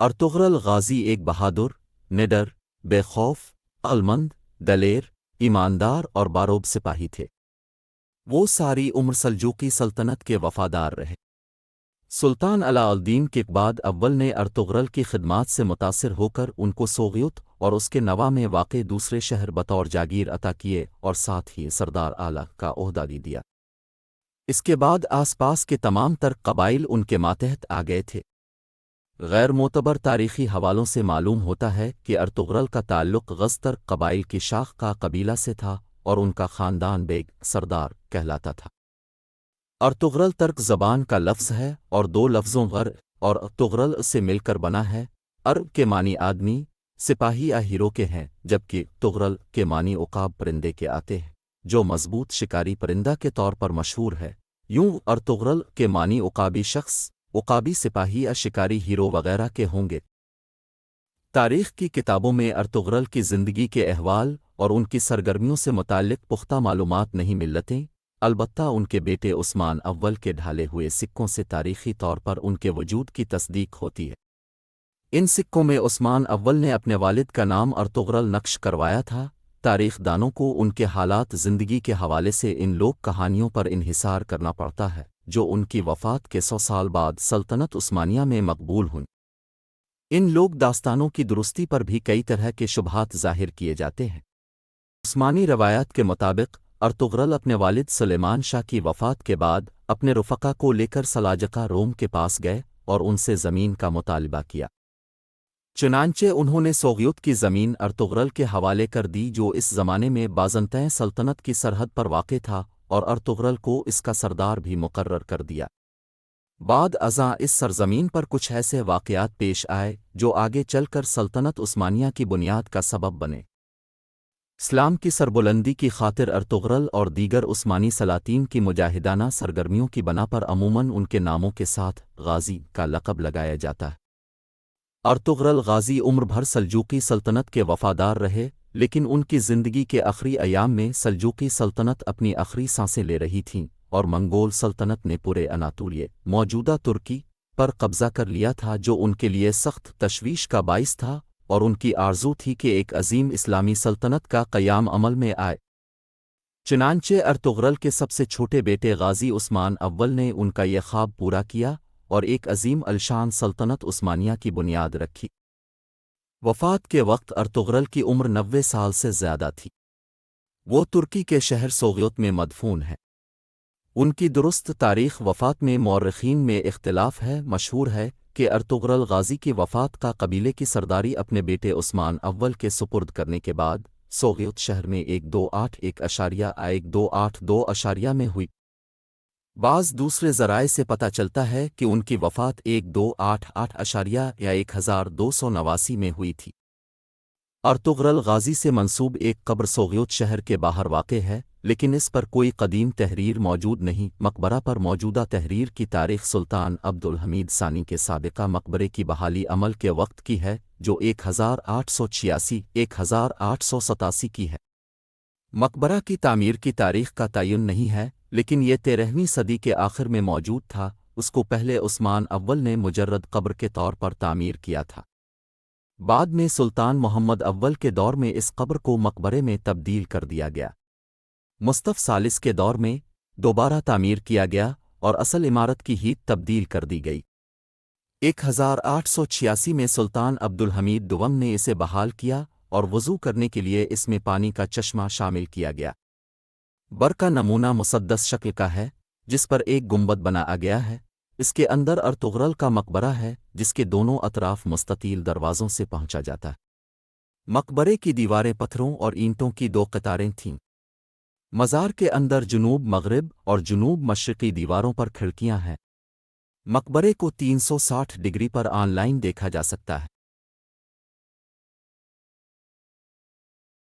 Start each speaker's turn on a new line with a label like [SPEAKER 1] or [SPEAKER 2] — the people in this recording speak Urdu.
[SPEAKER 1] ارطغرل غازی ایک بہادر، نڈر، بے خوف، عقلمند، دلیر، ایماندار اور باروب سپاہی تھے۔ وہ ساری عمر سلجوقی سلطنت کے وفادار رہے۔ سلطان علاء الدین کے بعد اول نے ارطغرل کی خدمات سے متاثر ہو کر ان کو سوغیت اور اس کے نواح میں واقع دوسرے شہر بطور جاگیر عطا کیے اور ساتھ ہی سردار اعلیٰ کا عہدہ بھی دیا۔ اس کے بعد آس پاس کے تمام تر قبائل ان کے ماتحت آ گئے تھے۔ غیر معتبر تاریخی حوالوں سے معلوم ہوتا ہے کہ ارطغرل کا تعلق غزتر قبائل کی شاخ کا قبیلہ سے تھا اور ان کا خاندان بیگ سردار کہلاتا تھا۔ ارطغرل ترک زبان کا لفظ ہے اور دو لفظوں غر اور ارطغرل سے مل کر بنا ہے۔ ارب کے معنی آدمی، سپاہی یا ہیرو کے ہیں، جبکہ طغرل کے معنی عقاب پرندے کے آتے ہیں، جو مضبوط شکاری پرندہ کے طور پر مشہور ہے۔ یوں ارطغرل کے معنی عقابی شخص، عقابی سپاہی یا شکاری ہیرو وغیرہ کے ہوں گے۔ تاریخ کی کتابوں میں ارطغرل کی زندگی کے احوال اور ان کی سرگرمیوں سے متعلق پختہ معلومات نہیں ملتیں، البتہ ان کے بیٹے عثمان اول کے ڈھالے ہوئے سکوں سے تاریخی طور پر ان کے وجود کی تصدیق ہوتی ہے۔ ان سکوں میں عثمان اول نے اپنے والد کا نام ارطغرل نقش کروایا تھا۔ تاریخ دانوں کو ان کے حالات زندگی کے حوالے سے ان لوک کہانیوں پر انحصار کرنا پڑتا ہے جو ان کی وفات کے 100 سال بعد سلطنت عثمانیہ میں مقبول ہوئیں۔ ان لوک داستانوں کی درستی پر بھی کئی طرح کے شبہات ظاہر کیے جاتے ہیں۔ عثمانی روایات کے مطابق ارطغرل اپنے والد سلیمان شاہ کی وفات کے بعد اپنے رفقا کو لے کر سلاجقہ روم کے پاس گئے اور ان سے زمین کا مطالبہ کیا۔ چنانچہ انہوں نے سوغیت کی زمین ارطغرل کے حوالے کر دی جو اس زمانے میں بازنطین سلطنت کی سرحد پر واقع تھا، اور ارطغرل کو اس کا سردار بھی مقرر کر دیا۔ بعد ازاں اس سرزمین پر کچھ ایسے واقعات پیش آئے جو آگے چل کر سلطنت عثمانیہ کی بنیاد کا سبب بنے۔ اسلام کی سربلندی کی خاطر ارطغرل اور دیگر عثمانی سلاطین کی مجاہدانہ سرگرمیوں کی بنا پر عموماً ان کے ناموں کے ساتھ غازی کا لقب لگایا جاتا ہے۔ ارطغرل غازی عمر بھر سلجوقی سلطنت کے وفادار رہے، لیکن ان کی زندگی کے آخری ایام میں سلجوقی سلطنت اپنی آخری سانسیں لے رہی تھیں اور منگول سلطنت نے پورے اناطولیہ، موجودہ ترکی، پر قبضہ کر لیا تھا، جو ان کے لیے سخت تشویش کا باعث تھا، اور ان کی آرزو تھی کہ ایک عظیم اسلامی سلطنت کا قیام عمل میں آئے۔ چنانچہ ارطغرل کے سب سے چھوٹے بیٹے غازی عثمان اول نے ان کا یہ خواب پورا کیا اور ایک عظیم الشان سلطنت عثمانیہ کی بنیاد رکھی۔ وفات کے وقت ارطغرل کی عمر 90 سال سے زیادہ تھی۔ وہ ترکی کے شہر سوغیت میں مدفون ہے۔ ان کی درست تاریخ وفات میں مورخین میں اختلاف ہے۔ مشہور ہے کہ ارطغرل غازی کی وفات کا قبیلے کی سرداری اپنے بیٹے عثمان اول کے سپرد کرنے کے بعد سوغیت شہر میں 1281.128 میں ہوئی۔ بعض دوسرے ذرائع سے پتہ چلتا ہے کہ ان کی وفات 1288 میں ہوئی تھی۔ ارطغرل غازی سے منسوب ایک قبر سوغیت شہر کے باہر واقع ہے، لیکن اس پر کوئی قدیم تحریر موجود نہیں۔ مقبرہ پر موجودہ تحریر کی تاریخ سلطان عبد الحمید ثانی کے سابقہ مقبرے کی بحالی عمل کے وقت کی ہے، جو 1886-1887 کی ہے۔ مقبرہ کی تعمیر کی تاریخ کا تعین نہیں ہے، لیکن یہ 13ویں صدی کے آخر میں موجود تھا۔ اس کو پہلے عثمان اول نے مجرد قبر کے طور پر تعمیر کیا تھا۔ بعد میں سلطان محمد اول کے دور میں اس قبر کو مقبرے میں تبدیل کر دیا گیا۔ مصطفی ثالث کے دور میں دوبارہ تعمیر کیا گیا اور اصل عمارت کی ہیت تبدیل کر دی گئی۔ 1886 میں سلطان عبد الحمید دوم نے اسے بحال کیا اور وضو کرنے کے لیے اس میں پانی کا چشمہ شامل کیا گیا۔ بر کا نمونہ مسدس شکل کا ہے، جس پر ایک گنبد بنایا گیا ہے۔ اس کے اندر ارطغرل کا مقبرہ ہے، جس کے دونوں اطراف مستطیل دروازوں سے پہنچا جاتا ہے۔ مقبرے کی دیواریں پتھروں اور اینٹوں کی 2 قطاریں تھیں۔ مزار کے اندر جنوب مغرب اور جنوب مشرقی دیواروں پر کھڑکیاں ہیں۔ مقبرے کو 360 ڈگری پر آن لائن دیکھا جا سکتا ہے۔